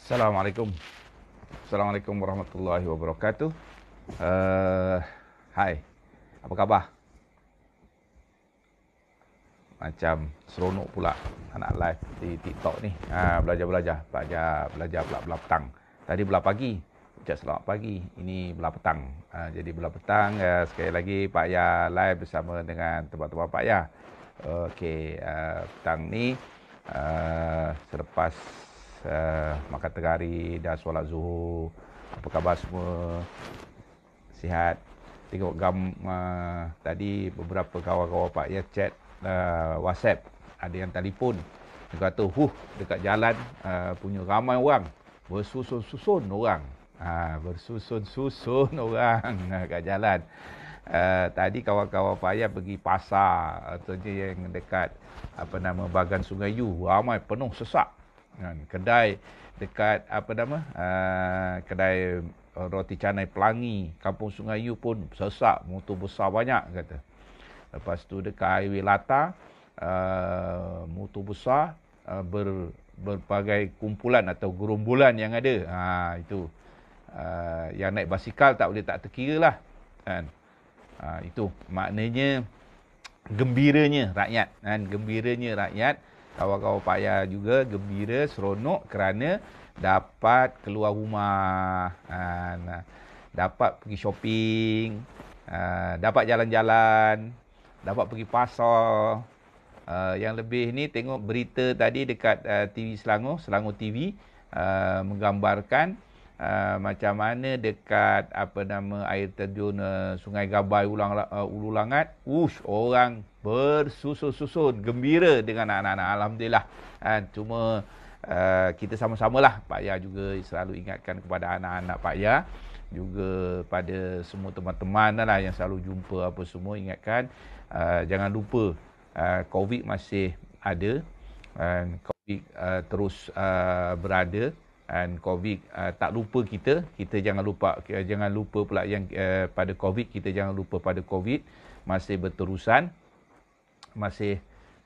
Assalamualaikum. Assalamualaikum warahmatullahi wabarakatuh. Hai, apa khabar? Macam seronok pula anak live di TikTok ni. Belajar-belajar. Belajar belah petang. Tadi belah pagi. Ucap selamat pagi. Ini belah petang. Jadi belah petang, sekali lagi Pak Ya live bersama dengan teman-teman Pak Ya. Okey, petang ni selepas makan tengah dan solat zuhur. Apa khabar semua? Sihat? Tengok tadi beberapa kawan-kawan Pak Ya chat WhatsApp, ada yang telefon. Dia kata, dekat jalan punya ramai orang. Bersusun-susun orang. Bersusun-susun orang kat jalan. Tadi kawan-kawan Pak Ya pergi pasar, contohnya yang dekat Bagan Sungai Yu, ramai penuh sesak. Kedai dekat kedai roti canai Pelangi, Kampung Sungai Yu pun sesak, motor besar banyak kata. Lepas tu dekat Highway Lata, motor besar, berbagai kumpulan atau gerombolan yang ada. Itu yang naik basikal tak boleh tak terkira lah kan. Itu maknanya gembiranya rakyat kan, gembiranya rakyat. Kawan-kawan Pak Ya juga gembira, seronok kerana dapat keluar rumah, dapat pergi shopping, dapat jalan-jalan, dapat pergi pasar. Yang lebih ni tengok berita tadi dekat TV Selangor TV, menggambarkan macam mana dekat air terjun Sungai Gabai Ulu Langat, orang bersusun-susun gembira dengan anak-anak. Alhamdulillah. Cuma kita sama-samalah, Pak Ya juga selalu ingatkan kepada anak-anak Pak Ya, juga pada semua teman-teman lah yang selalu jumpa apa semua, ingatkan jangan lupa COVID masih ada, COVID terus berada, dan COVID tak lupa kita jangan lupa pula yang pada COVID, kita jangan lupa pada COVID masih berterusan, masih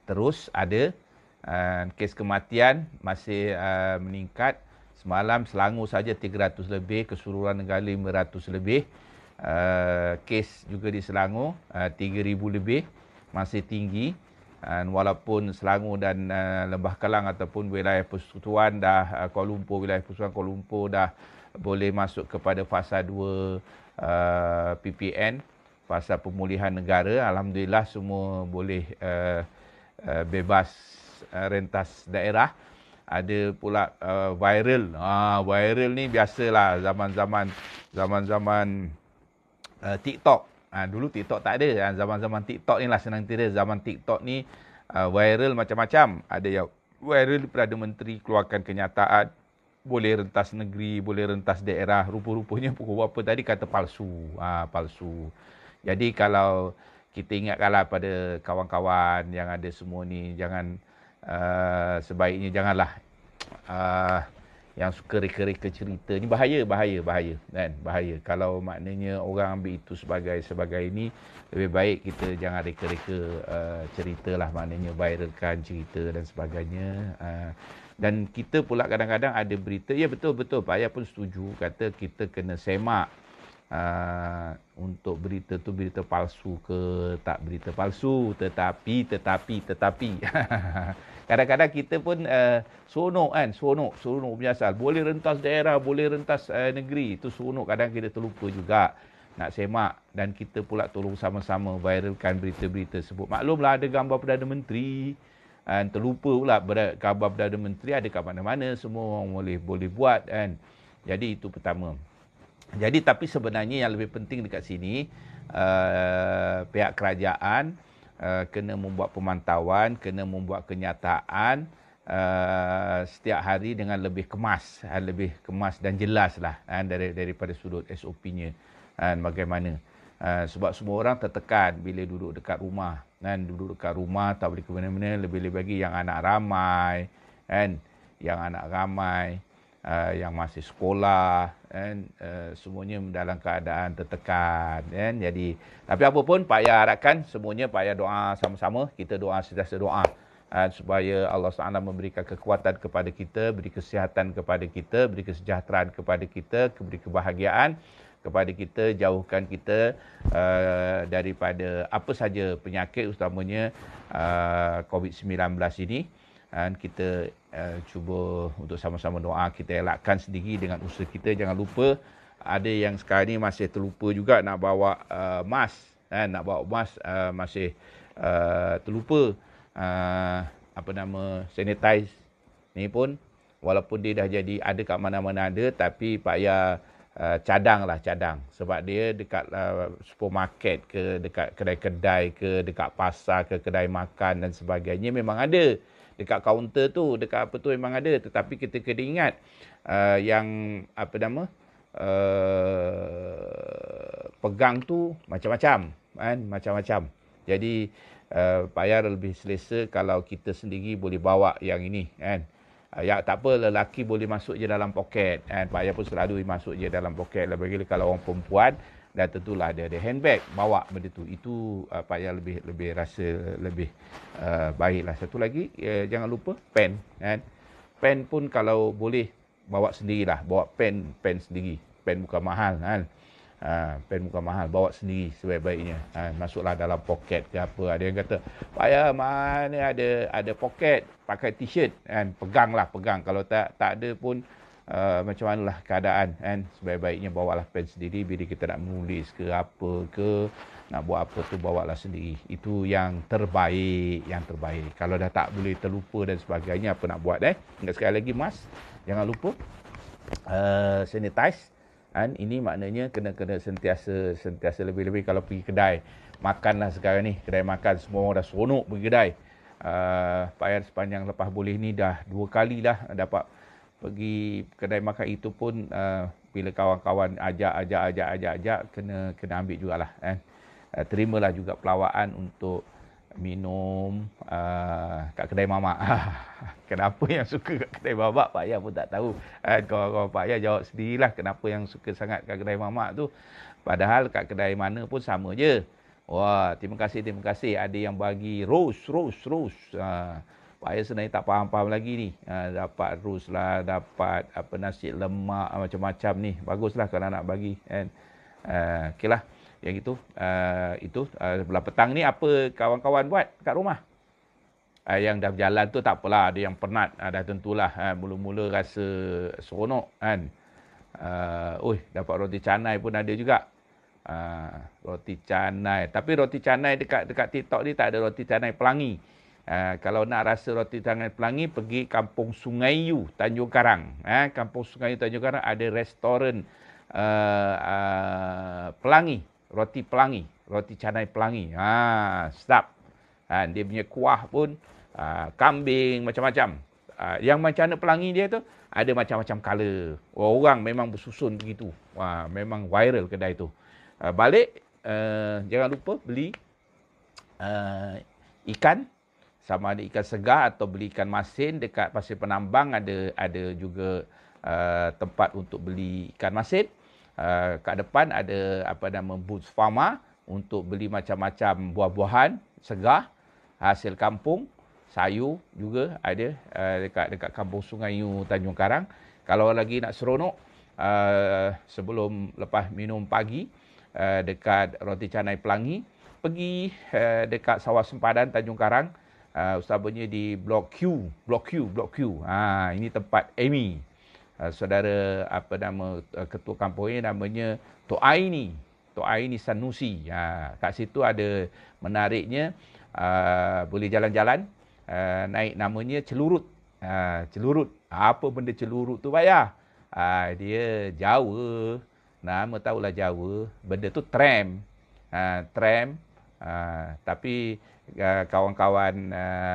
terus ada, kes kematian masih meningkat. Semalam Selangor saja 300 lebih, keseluruhan negara 500 lebih. Kes juga di Selangor 3,000 lebih, masih tinggi. Walaupun Selangor dan Lembah Kelang ataupun wilayah persekutuan wilayah persekutuan Kuala Lumpur dah boleh masuk kepada fasa 2 PPN, fasa pemulihan negara. Alhamdulillah semua boleh bebas rentas daerah. Ada pula viral. Viral ni biasalah zaman-zaman TikTok. Dulu TikTok tak ada. Zaman-zaman TikTok ni lah senang cerita. Zaman TikTok ni viral macam-macam. Ada yang viral Perdana Menteri keluarkan kenyataan boleh rentas negeri, boleh rentas daerah. Rupa-rupanya pukul berapa tadi kata palsu. Palsu. Jadi kalau kita ingatkanlah pada kawan-kawan yang ada semua ni, jangan sebaiknya janganlah yang suka reka-reka cerita ni, bahaya kan, bahaya. Kalau maknanya orang ambil itu sebagai ini, lebih baik kita jangan reka-reka ceritalah, maknanya viralkan cerita dan sebagainya. Dan kita pula kadang-kadang ada berita, ya betul Pak Ya pun setuju, kata kita kena semak untuk berita tu berita palsu ke tak berita palsu, tetapi kadang-kadang kita pun seronok biasa. Boleh rentas daerah, boleh rentas negeri. Itu seronok, kadang kita terlupa juga nak semak, dan kita pula tolong sama-sama viralkan berita-berita tersebut. Maklumlah ada gambar Perdana Menteri, terlupa pula gambar Perdana Menteri ada kat mana-mana, semua orang boleh buat kan. Jadi itu pertama. Jadi tapi sebenarnya yang lebih penting dekat sini, pihak kerajaan kena membuat pemantauan, kena membuat kenyataan setiap hari dengan lebih kemas dan jelas lah daripada sudut SOP-nya bagaimana. Sebab semua orang tertekan bila duduk dekat rumah tak boleh ke mana-mana, lebih-lebih lagi yang anak ramai kan, yang masih sekolah kan, semuanya dalam keadaan tertekan kan. Jadi tapi apa pun Pak Ya harapkan semuanya, Pak Ya doa sama-sama, kita doa, sentiasa doa supaya Allah SWT memberikan kekuatan kepada kita, beri kesihatan kepada kita, beri kesejahteraan kepada kita, beri kebahagiaan kepada kita, jauhkan kita daripada apa saja penyakit, utamanya COVID-19 ini. Dan kita cuba untuk sama-sama doa, kita elakkan sendiri dengan usaha kita. Jangan lupa, ada yang sekarang ni masih terlupa juga nak bawa mask, nak bawa mask, masih terlupa sanitize ni pun, walaupun dia dah jadi ada kat mana-mana ada, tapi payah cadang. Sebab dia dekat supermarket ke, dekat kedai-kedai ke, dekat pasar ke, kedai makan dan sebagainya memang ada. Dekat kaunter tu, dekat apa tu memang ada. Tetapi kita kena ingat yang pegang tu macam-macam, kan? Macam-macam. Jadi payah lebih selesa kalau kita sendiri boleh bawa yang ini, kan? Ya tak apa, lelaki boleh masuk je dalam poket, kan? Payah pun selalu masuk je dalam poket. Lagi kalau orang perempuan, dan tentulah ada handbag, bawa benda tu. Itu payah lebih rasa lebih baiklah. Satu lagi, jangan lupa pen, kan? Pen pun kalau boleh bawa sendirilah, bawa pen sendiri. Pen bukan mahal, kan? Pen bukan mahal, bawa sendiri sebaik-baiknya. Masuklah dalam poket ke apa. Ada yang kata, payah mana ada poket, pakai t-shirt, kan? Pegang. Kalau tak ada pun macam manalah keadaan, kan? Sebaik-baiknya bawalah pen sendiri. Bila kita nak menulis ke apa ke, nak buat apa tu, bawalah sendiri. Itu yang terbaik. Kalau dah tak boleh, terlupa dan sebagainya, apa nak buat, Ingat sekali lagi, mask, jangan lupa, sanitize. Ini maknanya kena sentiasa lebih-lebih. Kalau pergi kedai makanlah sekarang ni, kedai makan semua orang dah seronok pergi kedai. Pak Yan sepanjang lepas boleh ni dah 2 kali dah dapat pergi kedai makan. Itu pun bila kawan-kawan ajak, kena ambil jugalah, kan? Terimalah juga pelawaan untuk minum kat kedai mamak. Kenapa yang suka kat kedai mamak, Pak Yan pun tak tahu. Kawan-kawan Pak Yan jawab sendirilah kenapa yang suka sangat kat kedai mamak tu. Padahal kat kedai mana pun sama je. Wah, terima kasih. Ada yang bagi rose. Pak Yan sebenarnya tak faham lagi ni. Dapat rose lah, dapat nasi lemak, macam-macam ni. Baguslah kalau nak bagi, kan? Okeylah. Yang itu sebelah petang ni apa kawan-kawan buat kat rumah? Yang dah berjalan tu tak apalah, ada yang penat, dah tentulah, mula-mula rasa seronok, kan? Dapat roti canai pun ada juga. Roti canai, tapi roti canai dekat TikTok ni tak ada roti canai Pelangi. Kalau nak rasa roti canai Pelangi, pergi Kampung Sungai Yu, Tanjung Karang. Kampung Sungai Yu, Tanjung Karang ada restoran Pelangi, roti canai Pelangi. Sedap. Dia punya kuah pun kambing macam-macam. Yang macam mana Pelangi dia tu, ada macam-macam color. Orang memang bersusun begitu. Memang viral kedai tu. Balik, jangan lupa beli ikan, sama ada ikan segar atau beli ikan masin. Dekat Pasir Penambang ada juga tempat untuk beli ikan masin. Kat depan ada Boots Pharma untuk beli macam-macam buah-buahan segar hasil kampung. Sayur juga ada dekat Kampung Sungai Yu, Tanjung Karang. Kalau lagi nak seronok, sebelum lepas minum pagi, dekat Roti Canai Pelangi, pergi dekat Sawah Sempadan, Tanjung Karang, utamanya di Blok Q. Ini tempat Amy. Saudara ketua kampung ini namanya Tok Aini Sanusi. Kat situ ada menariknya, boleh jalan-jalan, naik namanya celurut. Apa benda celurut tu, Pak? Dia Jawa. Nama tahulah Jawa. Benda tu tram. Tapi kawan-kawan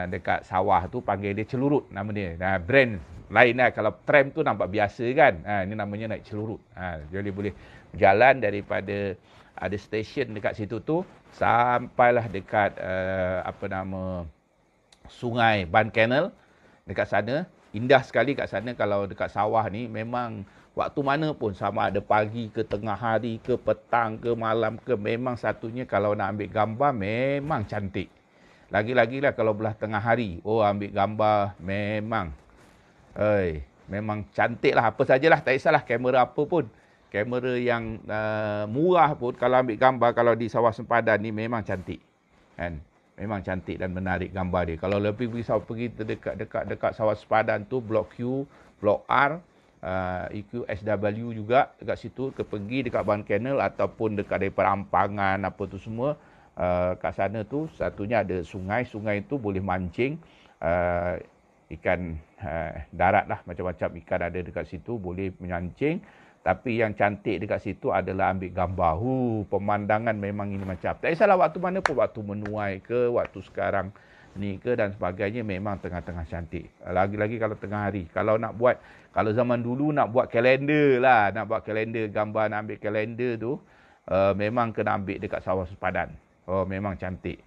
dekat sawah tu panggil dia celurut nama dia. Brand lain lah. Kalau tram tu nampak biasa, kan? Ini namanya naik celurut. Jadi boleh jalan daripada ada stesen dekat situ tu sampailah dekat Sungai Ban Canal. Dekat sana indah sekali kat sana. Kalau dekat sawah ni memang waktu mana pun, sama ada pagi ke, tengah hari ke, petang ke, malam ke, memang satunya kalau nak ambil gambar memang cantik. Lagi-lagi lah kalau belah tengah hari. Oh, ambil gambar memang. Memang cantik lah. Apa sajalah, tak kisahlah kamera apa pun. Kamera yang murah pun kalau ambil gambar, kalau di sawah sempadan ni memang cantik. Kan? Memang cantik dan menarik gambar dia. Kalau lebih pergi dekat sawah sempadan tu, Blok Q, Blok R, EQSW juga dekat situ, pergi dekat Ban Canal ataupun dekat daripada Ampangan apa tu semua, kat sana tu satunya ada sungai. Sungai tu boleh mancing ikan darat lah, macam-macam ikan ada dekat situ, boleh menyancing. Tapi yang cantik dekat situ adalah ambil gambar. Pemandangan memang ini macam. Tak kisahlah waktu mana pun, waktu menuai ke, waktu sekarang ni ke dan sebagainya, memang tengah-tengah cantik. Lagi-lagi kalau tengah hari. Kalau nak buat, kalau zaman dulu nak buat kalender lah, nak buat kalender, gambar nak ambil kalender tu, memang kena ambil dekat sawah sempadan. Memang cantik.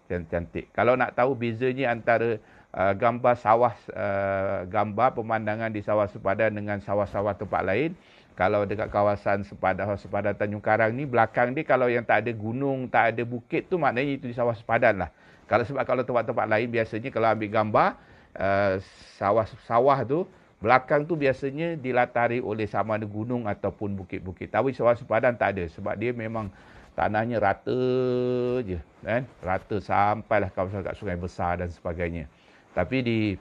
Cantik. Kalau nak tahu bezanya antara gambar sawah, gambar pemandangan di sawah sempadan dengan sawah-sawah tempat lain, kalau dekat kawasan sempadan Tanjung Karang ni, belakang dia kalau yang tak ada gunung, tak ada bukit tu, maknanya itu di sawah sempadan lah. Sebab kalau tempat-tempat lain biasanya kalau ambil gambar sawah tu, belakang tu biasanya dilatari oleh sama ada gunung ataupun bukit-bukit. Tapi sawah sempadan tak ada, sebab dia memang tanahnya rata je, kan? Rata sampailah kawasan kat sungai besar dan sebagainya. Tapi di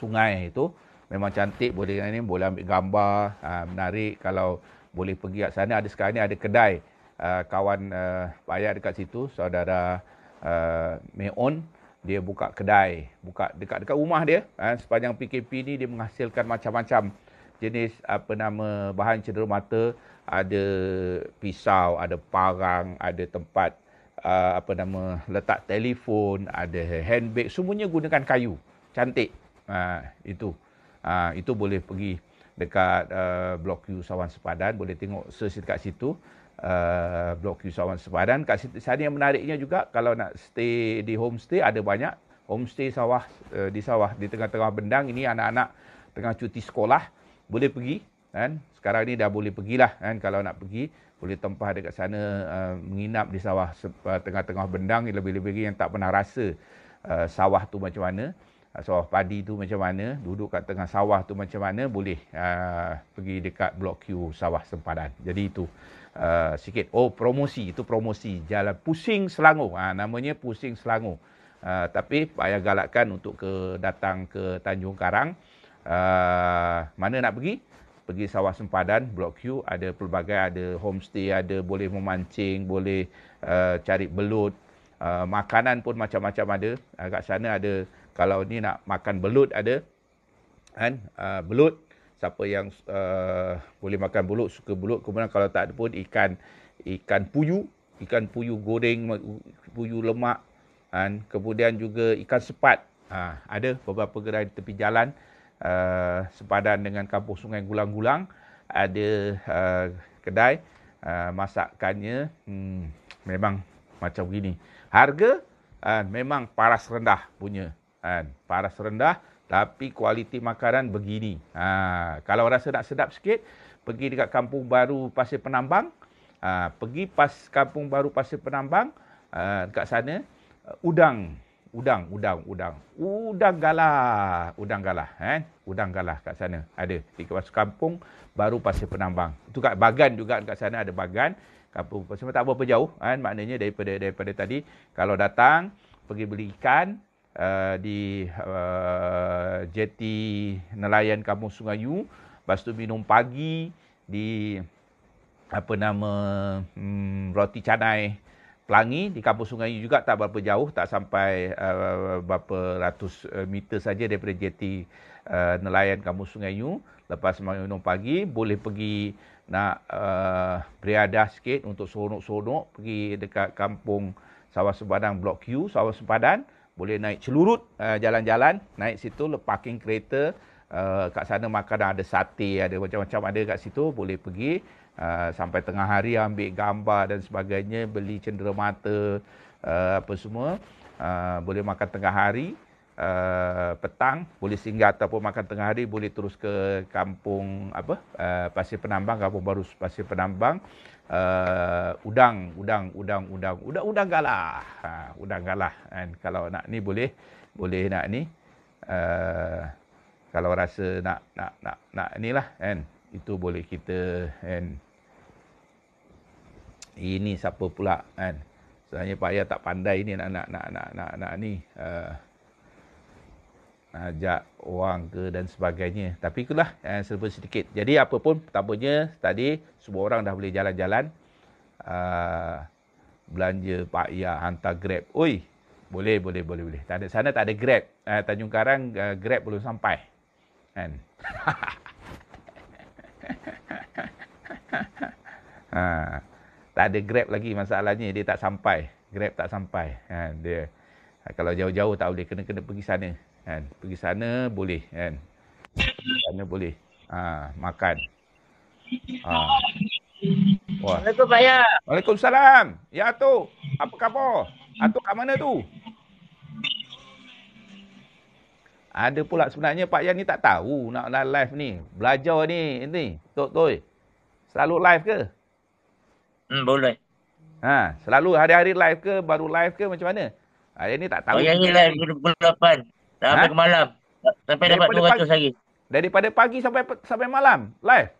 sungai itu memang cantik, boleh ambil gambar, menarik. Kalau boleh pergi kat sana, ada sekarang ni ada kedai, kawan Pak Ayat dekat situ, saudara Meon, dia buka kedai, buka dekat rumah dia. Sepanjang PKP ni dia menghasilkan macam-macam jenis bahan cenderamata, ada pisau, ada parang, ada tempat letak telefon, ada handbag, semuanya gunakan kayu. Cantik. Itu boleh pergi dekat Blok Q Sawan Sempadan, boleh tengok search dekat situ. Blok Q Sawan Sempadan. Kat sana yang menariknya juga, kalau nak stay di homestay, ada banyak homestay sawah, di sawah di tengah-tengah bendang. Ini anak-anak tengah cuti sekolah boleh pergi, kan? Sekarang ni dah boleh pergilah, kan? Kalau nak pergi boleh tempah dekat sana, menginap di sawah tengah-tengah bendang. Lebih-lebih yang tak pernah rasa sawah tu macam mana, sawah padi tu macam mana, duduk kat tengah sawah tu macam mana, boleh pergi dekat Blok Q Sawah Sempadan. Jadi itu sikit. Promosi, itu promosi Jalan Pusing Selangor. Namanya Pusing Selangor. Tapi payah galakkan untuk datang ke Tanjung Karang. Mana nak pergi? Pergi Sawah Sempadan, Blok Q, ada pelbagai, ada homestay, ada boleh memancing, boleh cari belut, makanan pun macam-macam ada. Kat sana ada, kalau ni nak makan belut ada, kan? Belut, siapa yang boleh makan belut, suka belut. Kemudian kalau tak ada pun ikan puyuh goreng, puyuh lemak, kan? Kemudian juga ikan sepat. Ada beberapa gerai di tepi jalan, sepadan dengan kampung Sungai Gulang-Gulang, ada kedai, masakannya memang macam begini. Harga memang paras rendah punya, paras rendah, tapi kualiti makanan begini. Kalau rasa nak sedap sikit, pergi dekat Kampung Baru Pasir Penambang. Pergi Kampung Baru Pasir Penambang, dekat sana udang galah, udang galah kat sana ada di Kampung Baru Pasir Penambang. Itu kat Bagan juga, dekat sana ada Bagan, Kampung Pasir Penambang, tak berapa jauh, maknanya daripada tadi kalau datang pergi beli ikan di jeti nelayan Kampung Sungayu, lepas tu minum pagi di roti canai Pelangi di Kampung Sungai juga, tak berapa jauh, tak sampai berapa ratus meter saja daripada jeti nelayan Kampung Sungai. Lepas minum pagi, boleh pergi nak beriadah sikit untuk seronok-seronok, pergi dekat Kampung Sawah Sempadan Blok Q Sawah Sempadan, boleh naik celurut, jalan-jalan, naik situ, parking kereta. Kat sana makanan ada sate, ada macam-macam ada kat situ, boleh pergi. Sampai tengah hari ambil gambar dan sebagainya, beli cenderamata, apa semua. Boleh makan tengah hari, petang boleh singgah, ataupun makan tengah hari boleh terus ke kampung Pasir Penambang, Kampung Baru Pasir Penambang. udang galah. Udang galah kan. Kalau nak ni boleh nak ni. Kalau rasa nak inilah kan. Itu boleh kita kan. Ini siapa pula kan. Sebenarnya Pak Ayah tak pandai ni nak ni ajak orang ke dan sebagainya. Tapi itulah serba sedikit. Jadi apa pun pertamanya tadi semua orang dah boleh jalan-jalan. Belanja Pak Ayah hantar Grab. Oi, boleh. Sana tak ada Grab. Tanjung Karang Grab belum sampai. Kan? Tak ada Grab lagi masalahnya, dia tak sampai. Grab tak sampai. Dia kalau jauh-jauh tak boleh, kena pergi sana. Kan? Pergi sana boleh kan. Sana boleh. Makan. Wah. Assalamualaikum Pak Ayah. Waalaikumsalam. Ya Atuk, apa khabar? Atuk kat mana tu? Ada pula sebenarnya Pak Yan ni tak tahu nak live ni. Belajar ni. Tok Toy. Selalu live ke? Boleh. Selalu hari-hari live ke, baru live ke macam mana? Hari ni tak tahu. Pak Ayah ni live 28 sampai ke malam. Sampai dapat 200 lagi. Daripada pagi sampai malam live.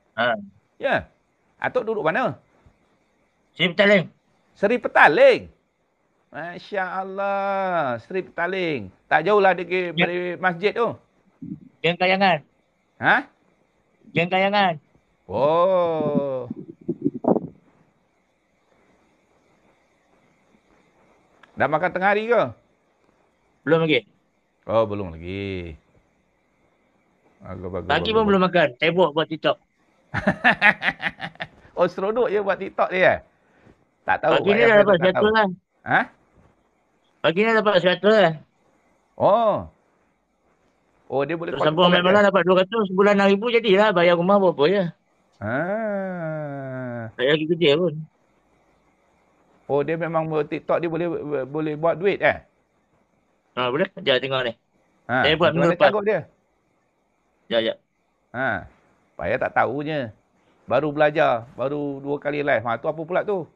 Ya. Atuk duduk mana? Seri Petaling. Seri Petaling. Masya-Allah, Seri Petaling. Tak jauhlah dari masjid tu. Jengkayangan. Jengkayangan. Oh. Dah makan tengah hari ke? Belum lagi. Oh, belum lagi. Bagus. Pagi pun belum makan. Sibuk buat TikTok. Oh, seronok je buat TikTok dia. Tak tahu. Pagi ni dah dapat 100 lah. Pagi ni dapat 100 lah. Oh, dia boleh sambung main malam dapat 200. Sebulan 6,000 jadilah. Bayar rumah berapa je. Tak lagi kerja pun. Oh, dia memang TikTok dia boleh buat duit Boleh. Sekejap tengok ni. Saya buat minggu lepas. Tengok dia. Sekejap. Pak Ayah tak tahunya. Baru belajar. Baru 2 kali live. Tu apa pula tu?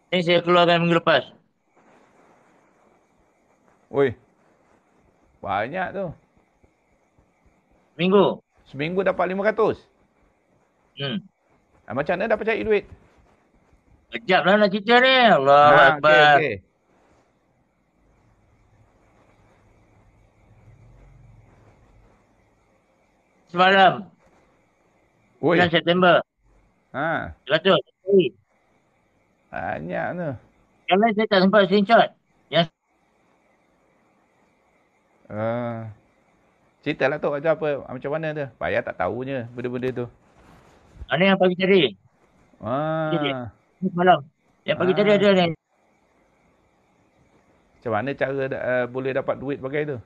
Ini saya keluarkan minggu lepas. Oi. Banyak tu. Seminggu dapat 500. Macam mana dapat cari duit? Kejap lah nak cerita ni. Allah Akbar. Okay. Semalam. 9 September. 100. Banyak tu. Yang lain saya tak sempat screenshot. Ceritalah tu macam mana tu. Pak Ayah tak tahunya benda-benda tu. Ini yang pagi tadi. Semalam. Yang pagi tadi ada ni. Macam mana cara boleh dapat duit bagai tu?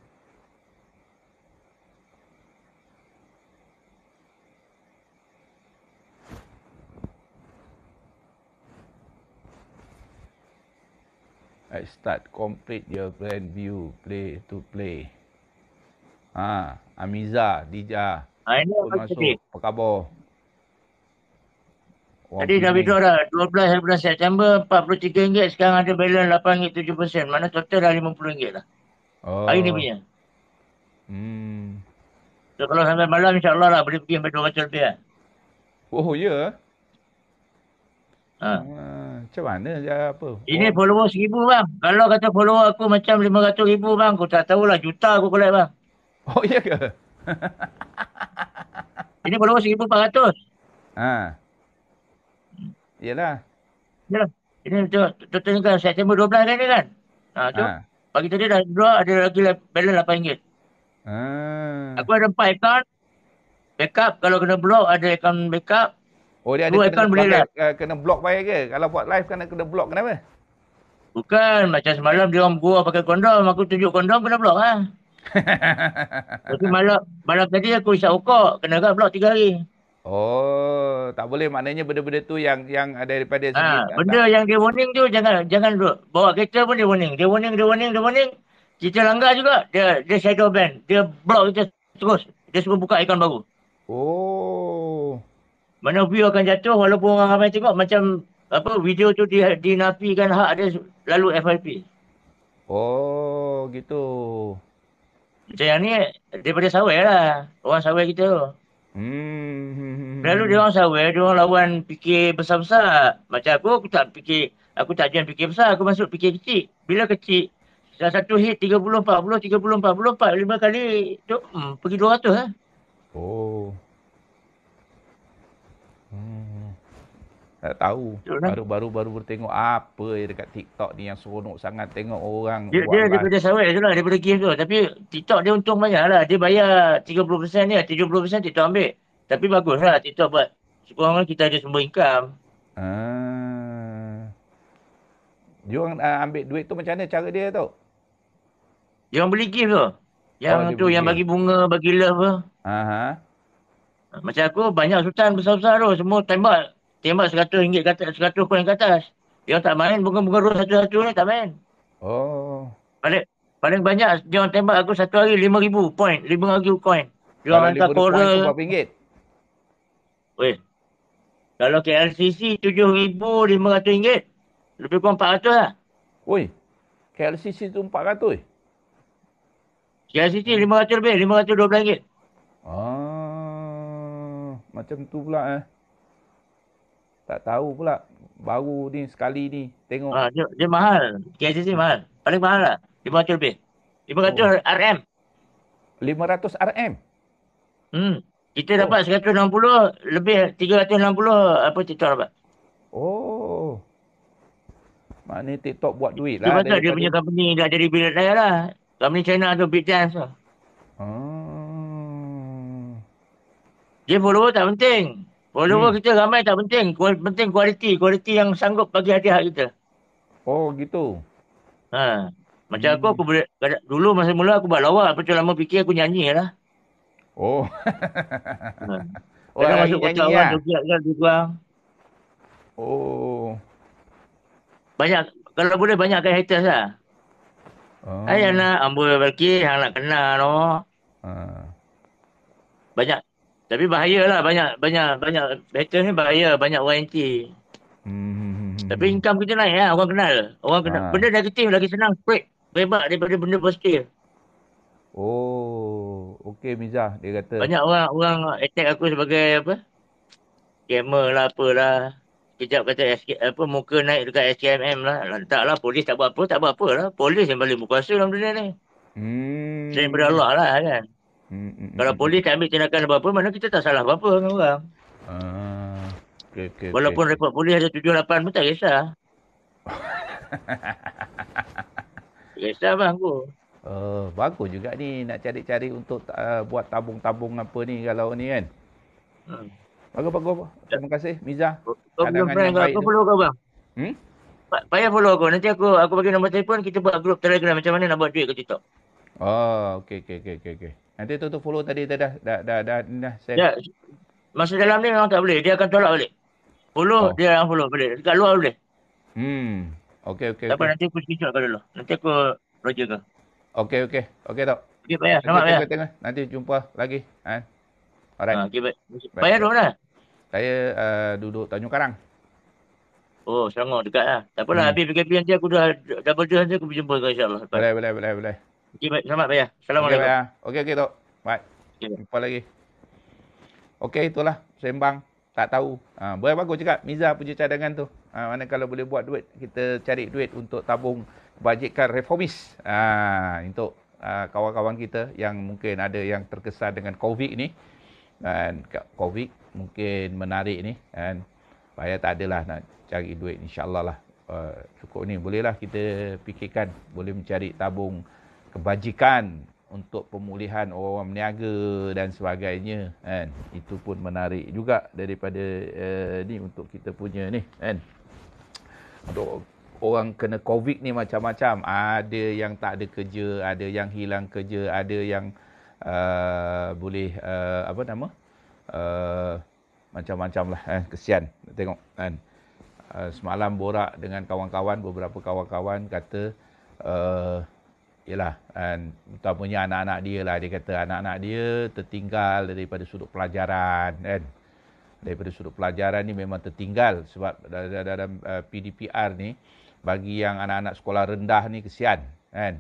I start complete your plan view play to play. Amiza, Dija. Ini apa tadi? Apa khabar? Tadi dah withdraw dah. 12 bulan September RM43. Sekarang ada balance RM8.7%. Mana total dah RM50 lah. Hari ni punya. So kalau sampai malam insyaAllah lah boleh pergi sampai RM200 lebih lah. Oh ya? Macam mana apa? Ini follower 1,000 bang. Kalau kata follower aku macam 500,000 bang. Aku tak tahulah juta aku collect bang. Oh iya ke? Ini follower 1,400. Yalah. Ya. Ini total ni kan September 12 kan ni kan. Tu. Pagi tadi dah draw ada lagi balance RM8. Aku ada 4 account. Backup kalau kena block ada account backup. Oh dia ada kena block bayar ke? Kalau buat live kena block kenapa? Bukan. Macam semalam dia orang gua pakai kondom. Aku tunjuk kondom kena block lah. Tapi malam tadi aku isap ukok. Kena block 3 hari. Oh, tak boleh maknanya benda-benda tu yang ada daripada segi. Benda yang dia warning tu jangan bawa kereta pun dia warning. Dia warning. Kita langgar juga. Dia shadow ban. Dia block kita terus. Dia suruh buka akaun baru. Oh. mana view akan jatuh walaupun orang ramai tengok macam video tu dinafikan hak dia lalu FYP. Oh, gitu. Macam yang ni daripada Sawai lah. Orang Sawai kita tu. Lalu dia Hmm. orang Sawai, dia orang lawan fikir besar-besar. Macam aku tak join fikir besar, aku masuk fikir kecil. Bila kecil, salah satu hit 30, 40, 30, 44, 5 kali tu, pergi 200 lah. Oh. Hmm. Tak tahu. Betul lah. Baru tengok apa dekat TikTok ni yang seronok sangat tengok orang Dia buat live. daripada Sawai tu lah, daripada game tu. Tapi TikTok dia untung banyak lah. Dia bayar 30% ni, 70% TikTok ambil. Tapi bagus lah TikTok buat. Sekurang-kurangnya kita ada sumber income. Ah. Diorang ambil duit tu macam mana cara dia tu? Dia orang beli gift tu. Yang Oh, dia tu, beli yang game. bagi bunga, bagi love tu. Aha. Macam aku, banyak sultan besar-besar tu. Semua tembak RM100 ke atas, RM100 ke atas. Dia orang tak main, bunga-bunga roh satu-satu ni tak main. Oh. Paling paling banyak dia orang tembak aku satu hari 5,000 point. 5,000 coin. Dia Kalau orang hantar 5,000 poin tu coral. berapa ringgit? Weh, kalau KLCC RM7,500. Lebih kurang 400 lah. Oi, KLCC tu 400. KLCC Oh. 500 lebih, RM512. Macam tu pula Tak tahu pula. Baru ni sekali ni tengok. Dia mahal. KLCC mahal. Paling mahal lah. 500 lebih. Oh, 500 RM. 500 RM. Kita Oh. dapat 160, lebih 360 TikTok dapat. Oh. Maknanya TikTok buat duit Itu lah pasal dia daripada. punya company dah jadi bilion raya lah. Company China tu, BitDance tu. Hmm. Dia follower tak penting. Follower Hmm. kita ramai tak penting. Penting kualiti. Kualiti yang sanggup bagi hadiah kita. Oh, gitu. Ha. Macam aku Hmm. boleh, dulu masa mula aku buat lawak. Lepas tu lama fikir aku nyanyi lah. Oh. Ha. Oh, Kadang lagi masuk kotak nyanyi orang, lah. joget kan, lebih kurang. Oh. Banyak, kalau boleh banyakkan haters lah. Ayah Oh. nak, amboi balik, hang nak kenal no. Ah. Banyak. Tapi bahaya lah. Banyak hater ni bahaya. Banyak warranty. Tapi Hmm. income kita naik lah. Orang kenal. Orang kenal. Ah. Benda negatif lagi senang spread. Bebas daripada benda positif. Oh, okey Miza dia kata. Banyak orang attack aku sebagai scammer lah apalah. Kejap kata muka naik dekat SKMM lah. Taklah polis tak buat apa. Tak buat apa lah. Polis yang paling berkuasa dalam dunia ni. Selain daripada Hmm. Allah lah kan. Hmm, hmm, hmm, Kalau hmm, polis hmm. tak ambil tindakan apa-apa, mana kita tak salah apa-apa dengan orang. Ah. Okey okey okey Walaupun okey. rekod polis ada 7-8 pun tak kisah. Tak kisah bang aku. Bagus juga ni nak cari-cari untuk buat tabung-tabung apa ni kalau ni kan. Hmm. Bagus bagus. Terima kasih Miza. Kau punya Cadangan friend yang kau, baik kau tu. follow kau bang. Hmm? Payah follow aku. Nanti aku bagi nombor telefon, kita buat grup Telegram macam mana nak buat duit ke TikTok. Oh, okey okey okey okey okey. Nanti tu follow tadi dah send. Ya, masa dalam ni memang tak boleh. Dia akan tolak balik. Follow, Oh. dia akan follow balik. Dekat luar boleh. Hmm. Okey okey Tak apa, okey. nanti aku screenshot kau dulu. Nanti aku roger kau. Okey okey. Okey tok. Okey, payah. Tengok Selamat payah. tengok tengok. Nanti jumpa lagi. Alright. Okey, baik. Baik Payah baik. tu mana? Saya duduk Tanjung Karang. Oh, Selangor dekat lah. Tak apalah, Hmm. habis PKP nanti aku dah double dose nanti aku berjumpa kau insyaAllah. Boleh boleh boleh boleh. Okey, baik. Selamat payah. Okey Assalamualaikum. Pak. Okey okey tok. Baik. Okay, baik. Jumpa lagi. Okey itulah sembang. Tak tahu. Boleh bagus juga Miza punya cadangan tu. Mana kalau boleh buat duit, kita cari duit untuk tabung kebajikan reformis. Untuk kawan-kawan kita yang mungkin ada yang terkesan dengan COVID ni. Dan COVID mungkin menarik ni. Dan saya tak adalah nak cari duit insyaAllah lah. Cukup ni. Bolehlah kita fikirkan. Boleh mencari tabung kebajikan untuk pemulihan orang meniaga dan sebagainya kan. Itu pun menarik juga daripada ni untuk kita punya ni kan. Untuk orang kena COVID ni macam-macam. Ada yang tak ada kerja, ada yang hilang kerja, ada yang boleh macam-macam lah kesian tengok kan. Semalam borak dengan kawan-kawan, beberapa kawan-kawan kata yalah, dan utamanya anak-anak dia lah. Dia kata anak-anak dia tertinggal daripada sudut pelajaran kan. daripada sudut pelajaran ni memang tertinggal sebab dalam PDPR ni bagi yang anak-anak sekolah rendah ni kesian kan.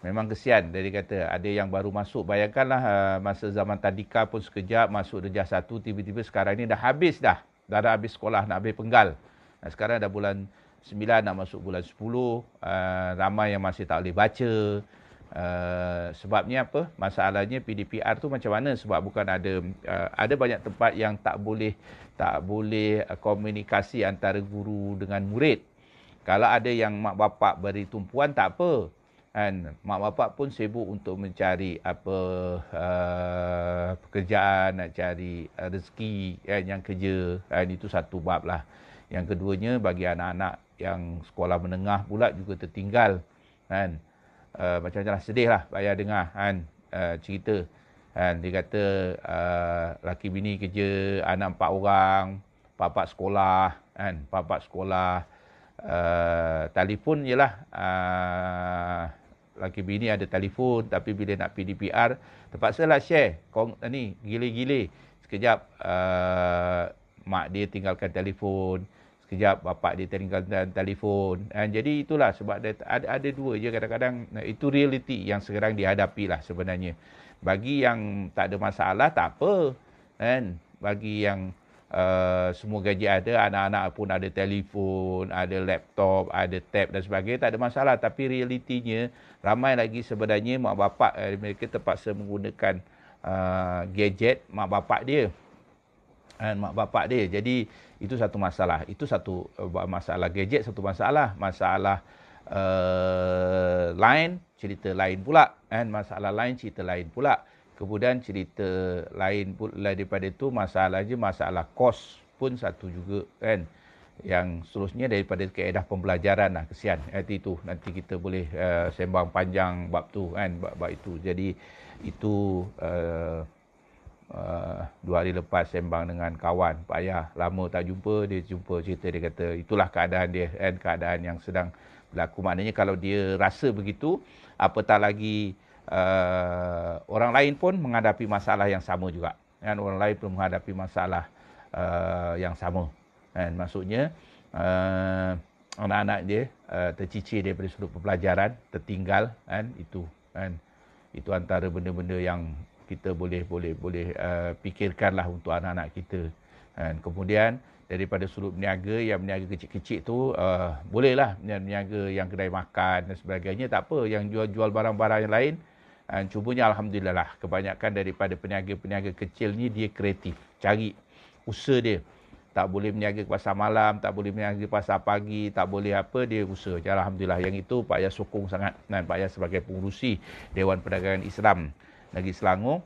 Memang kesian. Dia kata ada yang baru masuk. Bayangkanlah masa zaman tadika pun sekejap masuk darjah 1 tiba-tiba sekarang ni dah habis dah. Dah habis sekolah, nak habis penggal. Sekarang dah bulan 9 nak masuk bulan 10. Ramai yang masih tak boleh baca. Sebabnya apa? Masalahnya PDPR tu macam mana? Sebab bukan ada banyak tempat yang tak boleh komunikasi antara guru dengan murid. Kalau ada yang mak bapak beri tumpuan tak apa. Kan, mak bapak pun sibuk untuk mencari pekerjaan, nak cari rezeki kan, yang kerja kan, itu satu bab lah. Yang keduanya bagi anak-anak yang sekolah menengah pula juga tertinggal kan. Macam-macam sedih lah bayar dengar kan, cerita kan. Dia kata laki bini kerja, anak 4 orang, 4 sekolah kan, 4 sekolah. Telefon je lah, laki bini ada telefon, tapi bila nak PDPR terpaksalah share ni gile-gile. Sekejap mak dia tinggalkan telefon, sekejap bapak dia tinggalkan telefon. Jadi itulah sebab ada dua je kadang-kadang. Itu realiti yang sekarang dihadapi lah sebenarnya. Bagi yang tak ada masalah tak apa kan. Bagi yang semua gaji ada, anak-anak pun ada telefon, ada laptop, ada tab dan sebagainya, tak ada masalah. Tapi realitinya ramai lagi sebenarnya mak bapak mereka terpaksa menggunakan gadget mak bapak dia. Mak bapak dia. Jadi itu satu masalah. Itu satu masalah gadget, satu masalah. Masalah lain, cerita lain pula. Masalah lain, cerita lain pula. Kemudian cerita lain pula daripada itu masalah kos pun satu juga kan. Yang seterusnya daripada kaedah pembelajaran lah, kesian. Itu nanti kita boleh sembang panjang bab tu kan, bab itu. Jadi itu 2 hari lepas sembang dengan kawan, Pak Ayah, lama tak jumpa, dia jumpa cerita, dia kata itulah keadaan dia kan, keadaan yang sedang berlaku. Maknanya kalau dia rasa begitu, apatah lagi orang lain pun menghadapi masalah yang sama juga kan. Orang lain pun menghadapi masalah yang sama kan. Maksudnya anak-anak dia tercicir daripada sudut pembelajaran, tertinggal kan. Itu kan, itu antara benda-benda yang kita boleh fikirkanlah untuk anak-anak kita kan. Kemudian daripada sudut berniaga, yang berniaga kecil-kecil tu bolehlah berniaga yang kedai makan dan sebagainya, tak apa. Yang jual-jual barang-barang yang lain, cumanya alhamdulillah lah, kebanyakan daripada peniaga-peniaga kecil ni dia kreatif, cari usaha dia. Tak boleh berniaga pasar malam, tak boleh berniaga pasar pagi, tak boleh apa, dia usaha. Jadi alhamdulillah, yang itu Pak Ayah sokong sangat. Dan Pak Ayah sebagai pengurusi Dewan Perdagangan Islam Negeri Selangor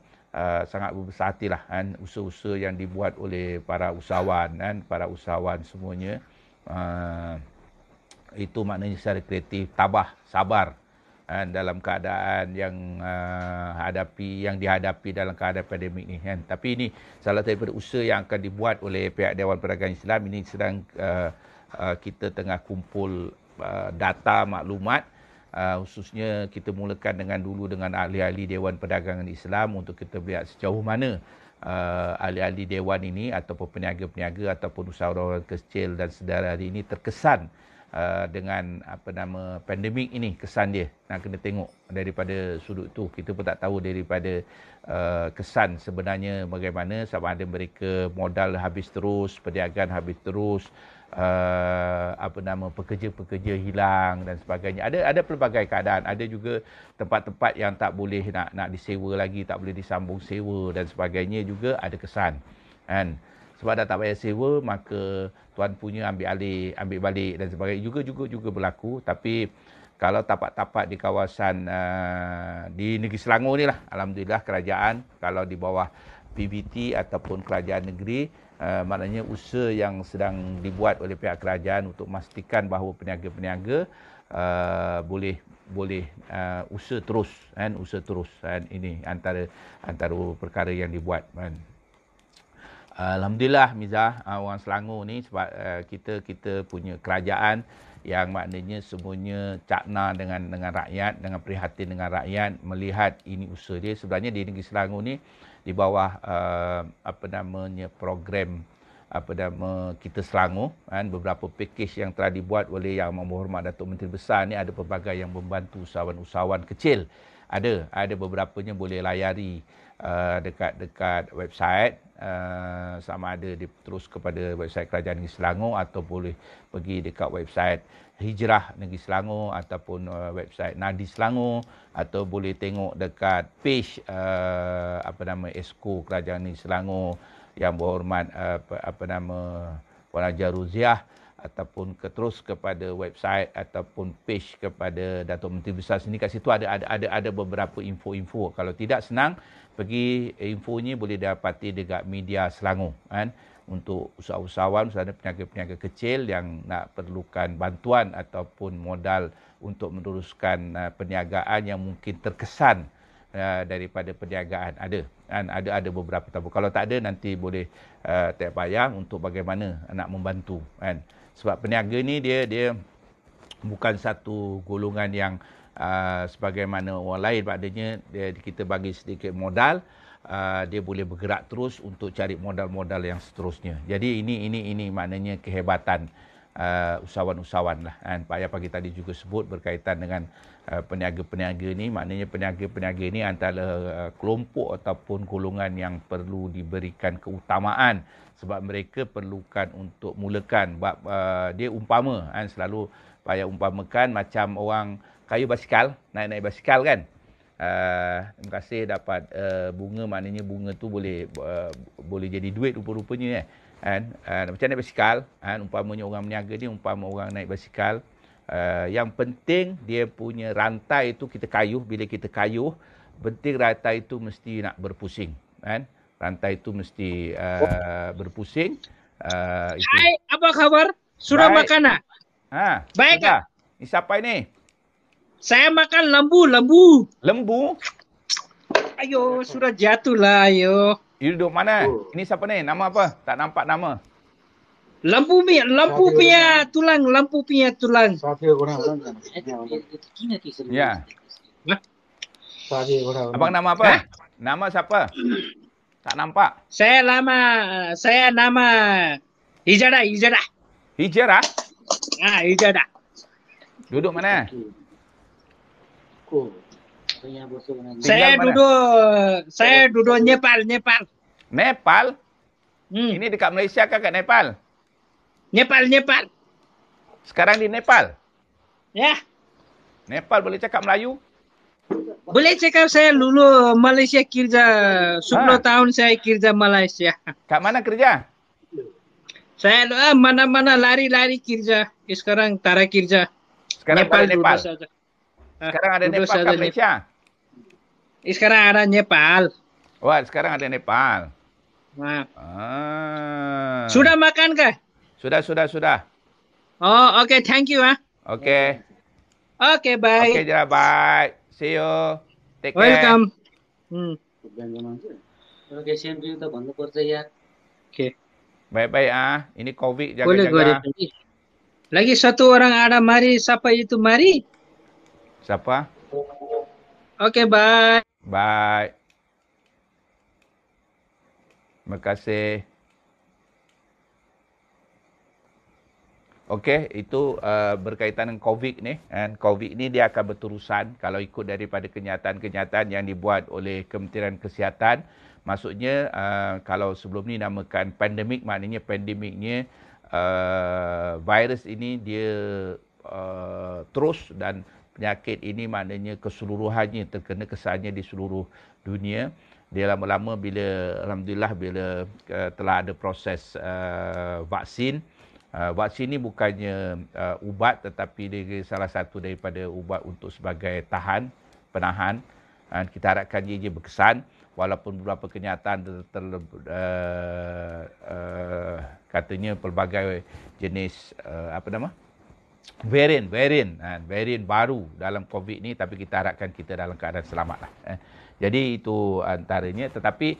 sangat berbesar hatilah kan, usaha-usaha yang dibuat oleh para usahawan kan, para usahawan semuanya. Itu maknanya secara kreatif, tabah, sabar dalam keadaan yang dihadapi dalam keadaan pandemik ni kan. Tapi ini salah daripada usaha yang akan dibuat oleh pihak Dewan Perdagangan Islam. Ini sedang kita tengah kumpul data maklumat, khususnya kita mulakan dulu dengan ahli-ahli Dewan Perdagangan Islam untuk kita lihat sejauh mana ahli-ahli dewan ini ataupun peniaga-peniaga ataupun usahawan kecil dan sedara ini terkesan dengan pandemik ini. Kesan dia nak kena tengok daripada sudut tu. Kita pun tak tahu daripada kesan sebenarnya bagaimana, sama ada mereka modal habis terus, perniagaan habis terus, pekerja-pekerja hilang dan sebagainya. Ada pelbagai keadaan. Ada juga tempat-tempat yang tak boleh nak disewa lagi, tak boleh disambung sewa dan sebagainya, juga ada kesan kan. Sebab dah tak payah sewa, maka tuan punya ambil balik dan sebagainya. Juga berlaku. Tapi kalau tapak-tapak di kawasan di Negeri Selangor ni lah, alhamdulillah kerajaan, kalau di bawah PBT ataupun kerajaan negeri, maknanya usaha yang sedang dibuat oleh pihak kerajaan untuk memastikan bahawa peniaga-peniaga boleh usaha terus kan, ini antara perkara yang dibuat kan. Alhamdulillah Miza, orang Selangor ni sebab kita punya kerajaan yang maknanya semuanya cakna dengan rakyat, dengan prihatin dengan rakyat, melihat ini usaha dia. Sebenarnya di Negeri Selangor ni di bawah program Kita Selangor, kan, beberapa pakej yang telah dibuat oleh Yang Berhormat Datuk Menteri Besar ni, ada pelbagai yang membantu usahawan-usahawan kecil. Ada beberapanya boleh layari dekat website, sama ada dia terus kepada website Kerajaan Negeri Selangor atau boleh pergi dekat website Hijrah Negeri Selangor ataupun website Nadi Selangor, atau boleh tengok dekat page Esko Kerajaan Negeri Selangor Yang Berhormat Puan Haji Ruziah, ataupun terus kepada website ataupun page kepada Datuk Menteri Besar sini. Kat situ ada beberapa info-info. Kalau tidak senang, pergi infonya boleh dapati dekat media Selangor, kan, untuk usahawan, peniaga-peniaga kecil yang nak perlukan bantuan ataupun modal untuk meneruskan perniagaan yang mungkin terkesan daripada perniagaan. Ada beberapa tabur. Kalau tak ada, nanti boleh tak payah untuk bagaimana nak membantu, kan. Sebab peniaga ni dia bukan satu golongan yang sebagaimana orang lain. Maknanya kita bagi sedikit modal, dia boleh bergerak terus untuk cari modal-modal yang seterusnya. Jadi ini maknanya kehebatan usahawan-usahawan lah, kan. Pak Ayah pagi tadi juga sebut berkaitan dengan peniaga-peniaga ni. Maknanya peniaga-peniaga ni antara kelompok ataupun golongan yang perlu diberikan keutamaan, sebab mereka perlukan untuk mulakan. Dia umpama, kan, selalu Pak Ayah umpamakan macam orang kayu basikal, naik basikal, kan. Terima kasih dapat bunga, maknanya bunga tu boleh jadi duit rupa-rupanya, kan. Macam naik basikal, kan, umpamanya orang meniaga ni umpama orang naik basikal. Yang penting dia punya rantai itu kita kayuh. Bila kita kayuh, penting rantai itu mesti nak berpusing, kan. Rantai itu mesti berpusing. Hai, apa kabar? Sudah baik. Makan tak? Baik sudah. Ini siapa ini? Saya makan lembu. Lembu? Ayo, sudah jatuh lah, ayo. You duduk mana? Ini siapa ni? Nama apa? Tak nampak nama. Lembu punya tulang. Ya. Abang nama apa? Nama siapa? Tak nampak. Saya nama Hijrah. Hijrah? Hijrah. Duduk mana? Saya duduk Nepal. Nepal? Ini dekat Malaysia ke kat Nepal? Nepal. Sekarang di Nepal? Ya. Nepal boleh cakap Melayu? Boleh cakap. Saya dulu Malaysia kerja. 10 tahun saya kerja Malaysia. Kat mana kerja? Saya mana-mana lari kerja. Sekarang tak kerja. Sekarang ada Nepal. Sekarang ada Nepal kat Malaysia? Sekarang ada Nepal. Wah, sekarang ada Nepal. Sudah makan kah? Sudah. Oh, okay. Thank you. Okay. Okay, bye. Okay, Jera, bye. See you. Take care. Welcome. Okay. Baik-baik Ini COVID jaga-jaga. Boleh. Lagi satu orang ada mari. Siapa itu mari? Siapa? Okay, bye. Bye. Terima kasih. Okey, itu berkaitan dengan COVID ni. COVID ni dia akan berterusan kalau ikut daripada kenyataan-kenyataan yang dibuat oleh Kementerian Kesihatan. Maksudnya kalau sebelum ni namakan pandemik, maknanya pandemiknya virus ini dia terus, dan penyakit ini maknanya keseluruhannya terkena kesannya di seluruh dunia. Dia lama-lama alhamdulillah bila telah ada proses vaksin. Vaksin ni bukannya ubat, tetapi dia salah satu daripada ubat untuk sebagai penahan. Kita harapkan ia berkesan, walaupun beberapa kenyataan katanya pelbagai jenis varian baru dalam COVID ni, tapi kita harapkan kita dalam keadaan selamat lah. Jadi itu antaranya. Tetapi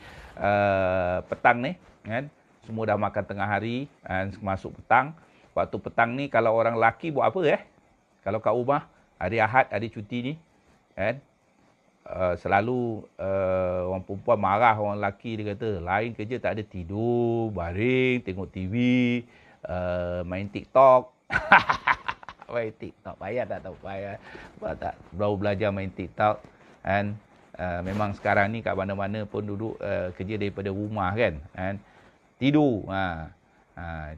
petang ni, kan, semua dah makan tengah hari, masuk petang. Waktu petang ni kalau orang lelaki buat apa? Kalau kat rumah, hari Ahad, hari cuti ni, kan? selalu orang perempuan marah orang lelaki, dia kata lain kerja tak ada, tidur, baring, tengok TV, main TikTok. Main TikTok, payah tak tahu, payah. Tak, baru belajar main TikTok. Kan? Memang sekarang ni kat mana-mana pun duduk kerja daripada rumah kan. Tidur.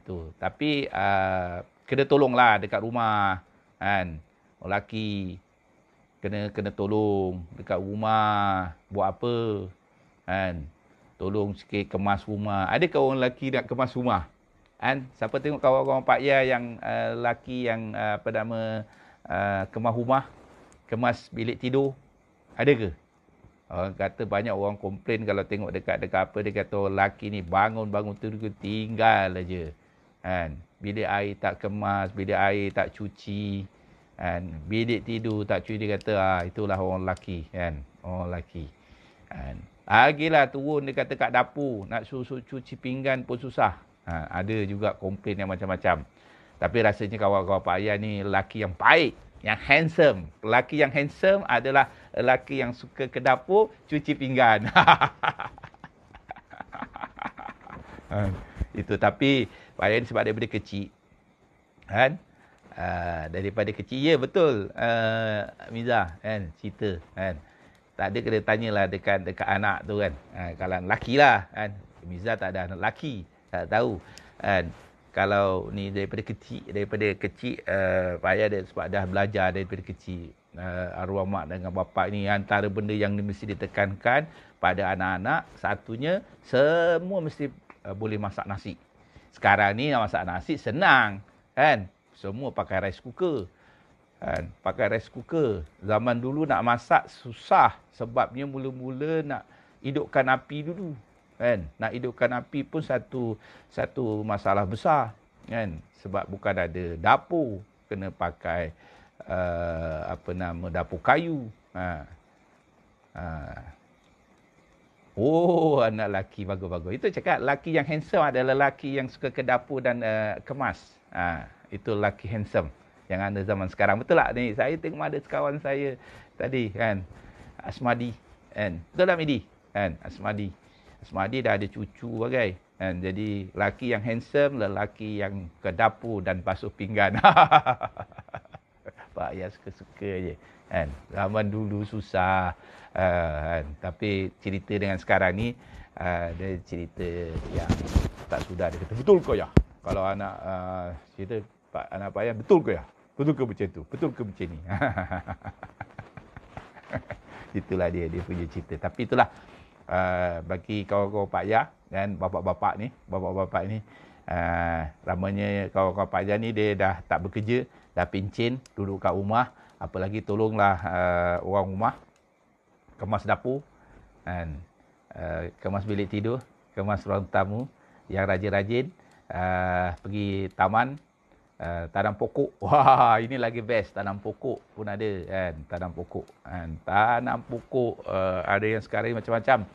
Itu. Tapi kena tolonglah dekat rumah. Kan? Lelaki kena tolong dekat rumah, buat apa kan, tolong sikit kemas rumah. Ada ke orang lelaki nak kemas rumah kan? Siapa tengok kawan-kawan Pak Ya yang lelaki yang kemas rumah, kemas bilik tidur, ada ke? Orang kata banyak orang komplain kalau tengok dekat apa, dia kata orang lelaki ni bangun tidur tinggal aja kan, bilik air tak kemas, bilik air tak cuci kan, bilik tidur tak cuci. Dia kata itulah orang lelaki kan, orang lelaki kan. Lagilah turun dia kata kat dapur nak suruh cuci pinggan pun susah. Ada juga komplain yang macam-macam. Tapi rasanya kawan-kawan Pak Yan ni lelaki yang baik, yang handsome. Lelaki yang handsome adalah lelaki yang suka ke dapur cuci pinggan. Itu. Tapi Pak Yan sebab daripada kecil kan, daripada kecil, ya betul Miza kan, cerita kan, tak ada kena tanyalah dekat anak tu kan. Kalau lelaki lah kan, Miza tak ada anak lelaki, tak tahu kan. Kalau ni daripada kecil Pak Ayah dia sebab dah belajar daripada kecil, arwah mak dengan bapa ni antara benda yang mesti ditekankan pada anak-anak, satunya semua mesti boleh masak nasi. Sekarang ni masak nasi senang kan, semua pakai rice cooker kan, pakai rice cooker. Zaman dulu nak masak susah, sebabnya mula-mula nak hidupkan api dulu kan. Nak hidupkan api pun satu masalah besar kan, sebab bukan ada dapur, kena pakai dapur kayu. Oh, anak lelaki bagus-bagus. Itu cakap lelaki yang handsome adalah lelaki yang suka ke dapur dan kemas. Itu lelaki handsome yang ada zaman sekarang. Betul tak ni? Saya tengok ada kawan saya tadi kan, Asmadi kan. Betul tak Midi? Kan, Asmadi dah ada cucu bagai kan. Jadi lelaki yang handsome, lelaki yang ke dapur dan basuh pinggan. Pak Ayah suka-suka je kan. Zaman dulu susah kan. Tapi cerita dengan sekarang ni, dia cerita yang tak sudah. Dia kata, betul ke ya? Kalau anak cerita, anak Pak Ayah, betul ke ya? Betul ke macam tu? Betul ke macam ni? Itulah dia punya cerita. Tapi itulah bagi kawan-kawan Pak Ayah dan bapak-bapak ni, ramanya kawan-kawan Pak Ayah ni dia dah tak bekerja, dah pencen, duduk kat rumah. Apalagi tolonglah orang rumah kemas dapur kan, kemas bilik tidur, kemas ruang tamu. Yang rajin-rajin pergi taman, tanam pokok. Wah, ini lagi best, tanam pokok pun ada kan. Tanam pokok kan. Tanam pokok ada yang sekarang macam-macam.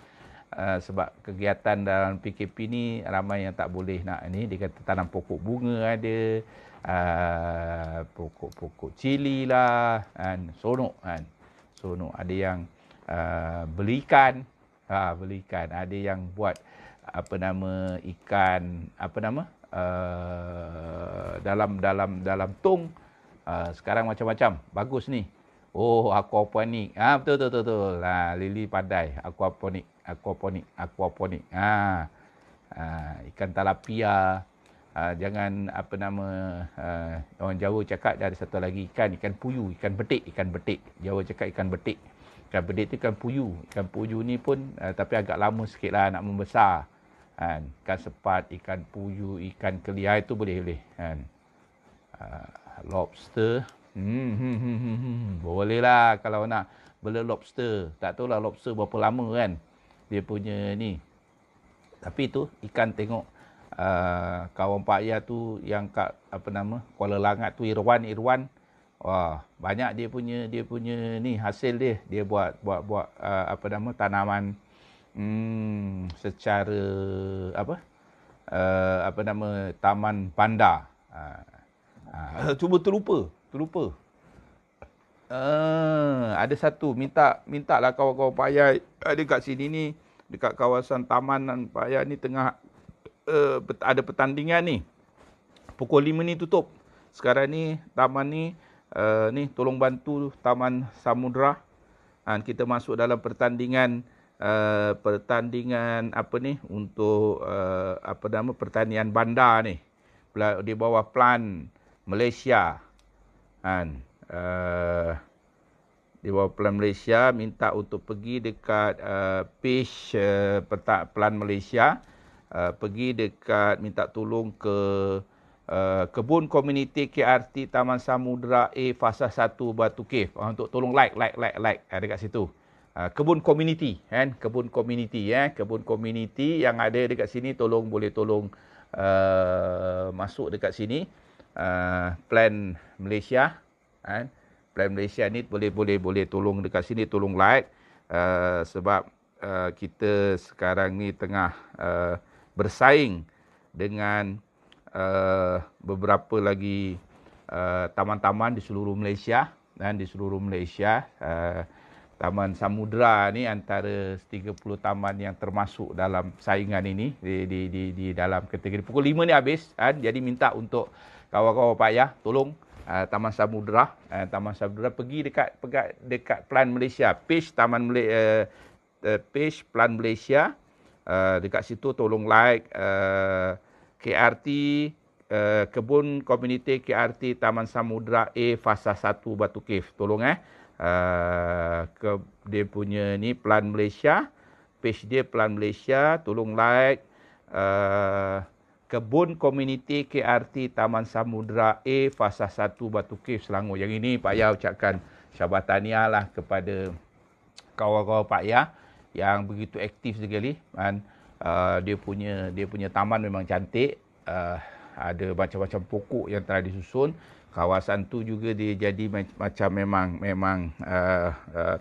Sebab kegiatan dalam PKP ni ramai yang tak boleh nak ni. Dia kata tanam pokok bunga ada, pokok cili lah kan, sonok kan. Sonok. Ada yang belikan, ada yang buat ikan dalam tong. Sekarang macam-macam, bagus ni. Oh, aquaponik. Betul. Lili pandai. Aquaponik. Ikan talapia. Jangan orang Jawa cakap ada satu lagi ikan puyuh, ikan betik. Jawa cakap ikan betik. Ikan betik tu ikan puyuh. Ikan puyuh ni pun tapi agak lama sikitlah nak membesar. Ikan sepat, ikan puyuh, ikan kelia itu boleh kan. Lobster, boleh lah kalau nak bela lobster. Tak tahulah lobster berapa lama kan dia punya ni. Tapi tu ikan, tengok kawan Pak Ayah tu yang kat Kuala Langat tu, Irwan. Wah, banyak dia punya ni hasil dia. Dia buat tanaman secara taman bandar. Cuba terlupa. Ada satu mintalah kawan-kawan payah ada kat sini ni, dekat kawasan Taman Payah ni tengah ada pertandingan ni. Pukul 5 ni tutup. Sekarang ni taman ni ni tolong bantu Taman Samudra. Kita masuk dalam pertandingan apa ni untuk pertanian bandar ni. Di bawah Plan Malaysia. Di bawah Plan Malaysia minta untuk pergi dekat page Plan Malaysia, pergi dekat minta tolong ke Kebun Komuniti KRT Taman Samudra A Fasa 1 Batu Cave, untuk tolong like dekat situ. Kebun komuniti kebun komuniti yang ada dekat sini boleh tolong masuk dekat sini. Plan Malaysia Plan Malaysia ni boleh tolong dekat sini, tolong like sebab kita sekarang ni tengah bersaing dengan beberapa lagi taman-taman di seluruh Malaysia Taman Samudra ni antara 30 taman yang termasuk dalam saingan ini di dalam kategori. Pukul 5 ni habis jadi minta untuk kawan-kawan payah tolong Taman Samudra pergi dekat Plan Malaysia, page page Plan Malaysia, dekat situ tolong like KRT Kebun Komuniti KRT Taman Samudra A Fasa 1 Batu Cave. Tolong dia punya ni Plan Malaysia, page dia Plan Malaysia, tolong like Kebun Komuniti KRT Taman Samudra A Fasa 1 Batu Cave Selangor. Yang ini Pak Yah ucapkan syabas tahniah lah kepada kawan-kawan Pak Yah yang begitu aktif sekali. Dia punya taman memang cantik, ada macam-macam pokok yang telah disusun. Kawasan tu juga dia jadi macam memang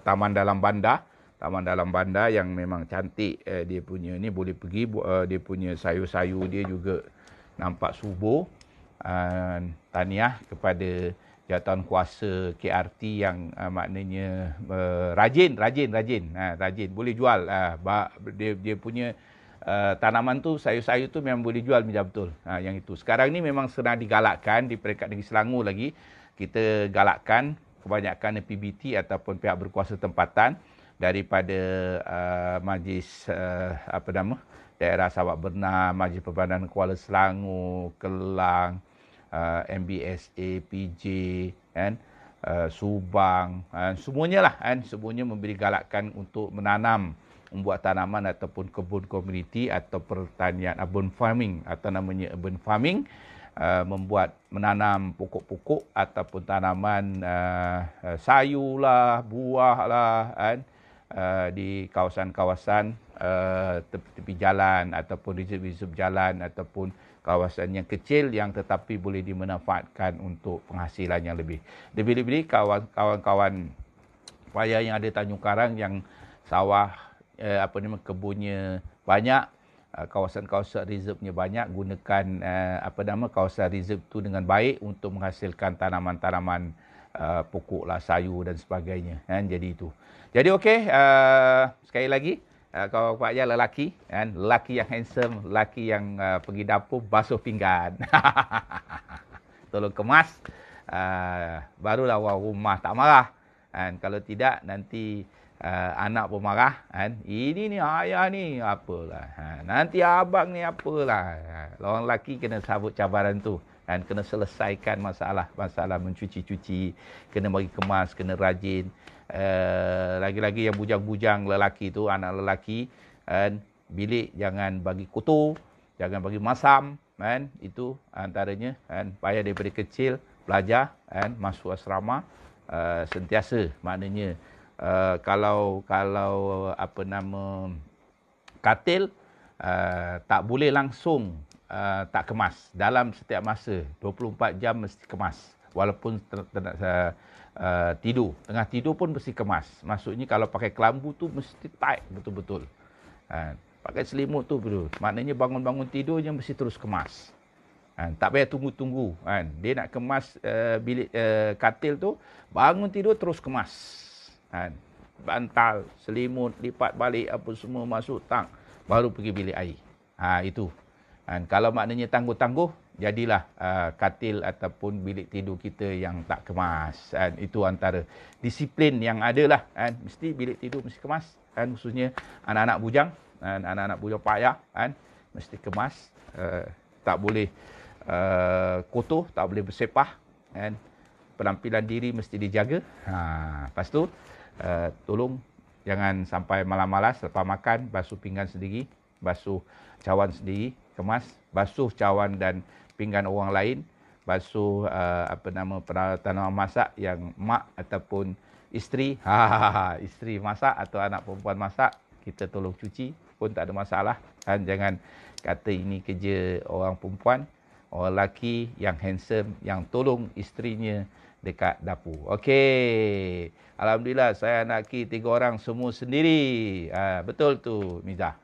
taman dalam bandar yang memang cantik. Dia punya ni boleh pergi, dia punya sayur-sayur dia juga nampak subur. Tahniah kepada jawatan kuasa KRT yang maknanya rajin boleh jual. Dia punya tanaman tu, sayur-sayur tu memang boleh jual macam betul. Yang itu. Sekarang ni memang sedang digalakkan di peringkat negeri Selangor lagi. Kita galakkan kebanyakan PBT ataupun pihak berkuasa tempatan daripada Majlis Daerah Sabak Bernam, Majlis Perbandaran Kuala Selangor, Kelang, MBSA, PJ, Subang, semuanya lah semuanya memberi galakkan untuk membuat tanaman ataupun kebun komuniti atau pertanian urban farming atau namanya urban farming, menanam pokok-pokok ataupun tanaman sayur lah, buah lah di kawasan-kawasan tepi jalan ataupun reserve jalan ataupun kawasan yang kecil yang tetapi boleh dimanfaatkan untuk penghasilan yang lebih. Lebih-lebih kawan-kawan payah yang ada Tanjung Karang yang sawah kebunnya banyak, kawasan-kawasan reserve-nya banyak, gunakan kawasan reserve tu dengan baik untuk menghasilkan tanaman-tanaman pokok lah, sayur dan sebagainya. Jadi itu. Jadi okey, sekali lagi kawan Pak Yah lelaki yang handsome, lelaki yang pergi dapur basuh pinggan. Tolong kemas, barulah orang rumah tak marah. Kalau tidak nanti anak pun marah. Ini ni ayah ni apalah. Nanti abang ni apalah. Orang lelaki kena sabut cabaran tu. Kena selesaikan masalah mencuci-cuci, kena bagi kemas, kena rajin. Lagi-lagi yang bujang-bujang lelaki tu, anak lelaki, bilik jangan bagi kotor, jangan bagi masam, itu antaranya. Payah daripada kecil belajar, masuk asrama, sentiasa maknanya kalau katil tak boleh langsung tak kemas. Dalam setiap masa 24 jam mesti kemas. Walaupun tidur, tengah tidur pun mesti kemas. Maksudnya kalau pakai kelambu tu mesti tight betul-betul. Pakai selimut tu betul. Maknanya bangun-bangun tidurnya mesti terus kemas. Tak payah tunggu-tunggu. Dia nak kemas bilik katil tu, bangun tidur terus kemas. Bantal, selimut, lipat balik apa semua masuk tang. Baru pergi bilik air. Itu. Kalau maknanya tangguh-tangguh, jadilah katil ataupun bilik tidur kita yang tak kemas. Itu antara disiplin yang ada lah. Mesti bilik tidur mesti kemas. Khususnya anak-anak bujang. Anak-anak bujang payah. Mesti kemas. Tak boleh kotor, tak boleh bersepah. Penampilan diri mesti dijaga. Lepas tu, tolong jangan sampai malas-malas lepas makan, basuh pinggan sendiri, basuh cawan sendiri, kemas, basuh cawan dan pinggan orang lain, basuh peralatan masak yang mak ataupun isteri, isteri masak atau anak perempuan masak, kita tolong cuci pun tak ada masalah. Jangan kata ini kerja orang perempuan, orang lelaki yang handsome yang tolong isterinya dekat dapur. Okey. Alhamdulillah saya anak lelaki 3 orang semua sendiri. Betul tu Miza.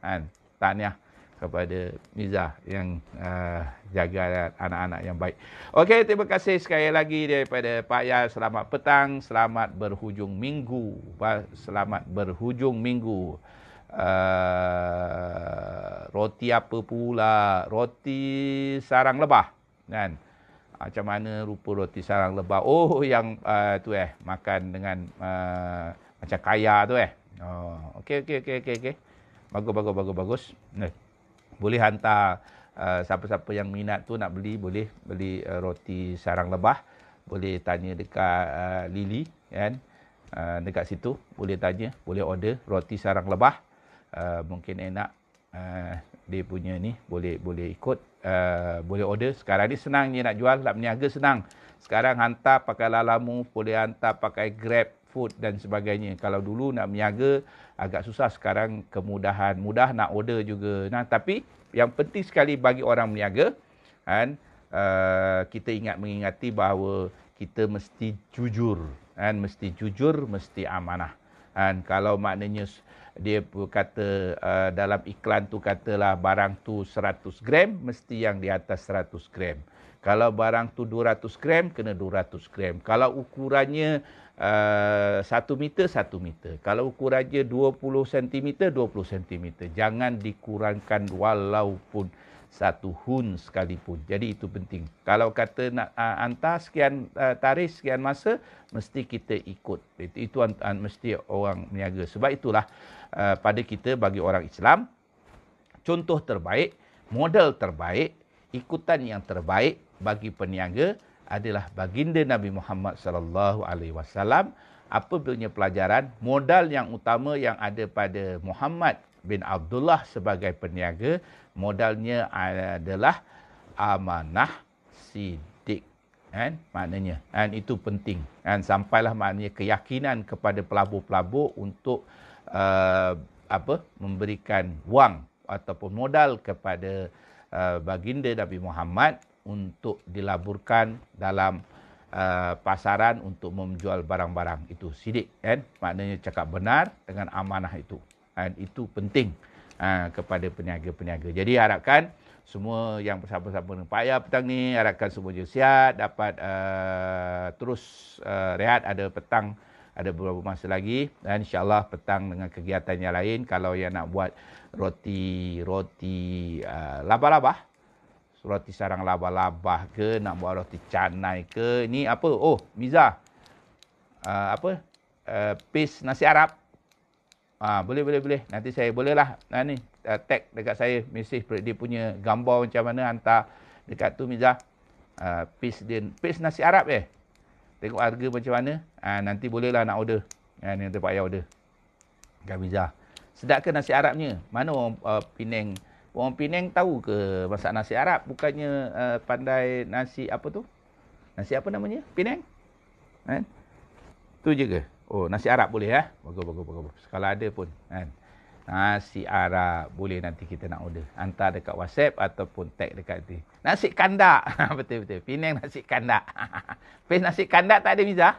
Tahniah kepada Miza yang jaga anak-anak yang baik. Okey, terima kasih sekali lagi daripada Pak Yas. Selamat petang, selamat berhujung minggu. Selamat berhujung minggu. Roti apa pula? Roti sarang lebah. Kan? Macam mana rupa roti sarang lebah? Oh, yang tu makan dengan macam kaya tu Okey. Bagus. Boleh hantar siapa-siapa yang minat tu nak beli, boleh beli roti sarang lebah. Boleh tanya dekat Lily kan. Dekat situ boleh tanya, boleh order roti sarang lebah. Mungkin enak dia punya ni boleh ikut, boleh order. Sekarang ni senang je nak jual, nak berniaga senang. Sekarang hantar pakai Lalamove, boleh hantar pakai Grab Food dan sebagainya. Kalau dulu nak berniaga agak susah, sekarang kemudahan, mudah nak order juga. Tapi yang penting sekali bagi orang berniaga kita mengingati bahawa kita mesti jujur, mesti amanah. Kalau maknanya dia kata dalam iklan tu katalah barang tu 100 gram, mesti yang di atas 100 gram. Kalau barang tu 200 gram, kena 200 gram. Kalau ukurannya 1 meter, 1 meter. Kalau ukurannya 20 cm, 20 cm. Jangan dikurangkan walaupun 1 hun sekalipun. Jadi itu penting. Kalau kata nak hantar sekian tarikh, sekian masa, mesti kita ikut. Itu mesti orang berniaga. Sebab itulah pada kita bagi orang Islam, contoh terbaik, model terbaik, ikutan yang terbaik bagi peniaga adalah baginda Nabi Muhammad sallallahu alaihi wasallam. Apa punya pelajaran? Modal yang utama yang ada pada Muhammad bin Abdullah sebagai peniaga, modalnya adalah amanah, sidik. Maknanya itu penting. Sampailah maknanya keyakinan kepada pelabur-pelabur untuk memberikan wang ataupun modal kepada baginda Nabi Muhammad untuk dilaburkan dalam pasaran untuk menjual barang-barang itu. Sidik, maknanya cakap benar dengan amanah itu. Itu penting kepada peniaga-peniaga. Jadi harapkan semua yang bersama-sama dengan Pak Yas petang ni, harapkan semua sihat, dapat terus rehat. Ada petang, ada beberapa masa lagi, dan insyaAllah petang dengan kegiatan yang lain. Kalau yang nak buat roti labah-labah, roti sarang labah-labah ke, nak buat roti canai ke, ni apa? Oh, Miza, paste nasi Arab. Boleh. Nanti saya bolehlah ni tag dekat saya, mesej dia punya gambar macam mana, hantar dekat tu Miza. Paste nasi Arab tengok harga macam mana. Nanti bolehlah nak order. Nanti Pak Yas order kat Miza. Sedap ke nasi Arabnya? Mana orang Penang? Orang Penang tahu ke masak nasi Arab? Bukannya pandai nasi apa tu? Nasi apa namanya? Penang? Tu je ke? Oh, nasi Arab boleh Bagus. Kalau ada pun nasi Arab boleh, nanti kita nak order. Hantar dekat WhatsApp ataupun tag dekat tu. Nasi kandak. Betul. Penang nasi kandak. Paste nasi kandak tak ada Miza?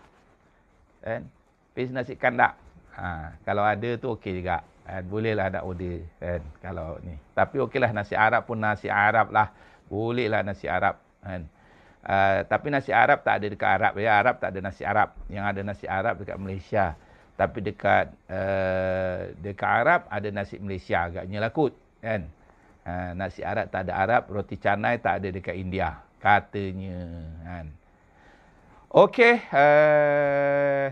Paste nasi kandak. Kalau ada tu okey juga. Bolehlah nak order kalau ni. Tapi okeylah nasi Arab pun nasi Arab lah. Bolehlah nasi Arab. Kan? Tapi nasi Arab tak ada dekat Arab. Ya, Arab tak ada nasi Arab. Yang ada nasi Arab dekat Malaysia. Tapi dekat Arab ada nasi Malaysia. Agaknya lah kot. Kan? Nasi Arab tak ada Arab. Roti canai tak ada dekat India. Katanya. Kan? Okey.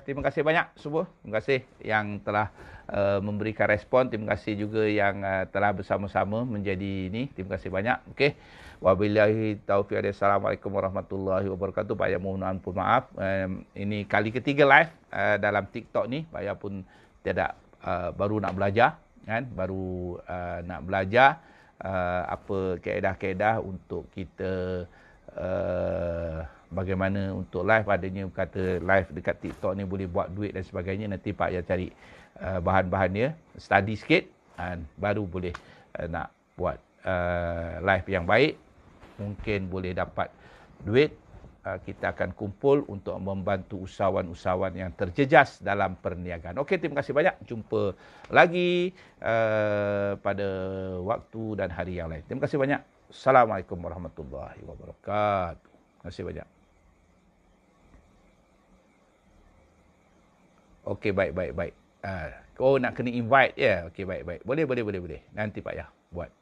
Terima kasih banyak semua. Terima kasih yang telah memberikan respon. Terima kasih juga yang telah bersama-sama menjadi ini. Terima kasih banyak. Okey. Wabillahi taufiq. Assalamualaikum warahmatullahi wabarakatuh. Pak Ayah mohon ampun maaf. Ini kali ketiga live dalam TikTok ni. Pak Ayah pun tidak baru nak belajar. Kan? Baru nak belajar apa kaedah-kaedah untuk kita bagaimana untuk live. Adanya kata live dekat TikTok ni boleh buat duit dan sebagainya. Nanti Pak Ayah cari bahan-bahan dia. Study sikit. Baru boleh nak buat live yang baik. Mungkin boleh dapat duit. Kita akan kumpul untuk membantu usahawan-usahawan yang terjejas dalam perniagaan. Okey, terima kasih banyak. Jumpa lagi pada waktu dan hari yang lain. Terima kasih banyak. Assalamualaikum warahmatullahi wabarakatuh. Terima kasih banyak. Okey, baik. Oh, nak kena invite ya. Okey, baik. Boleh. Nanti Pak Ayah buat.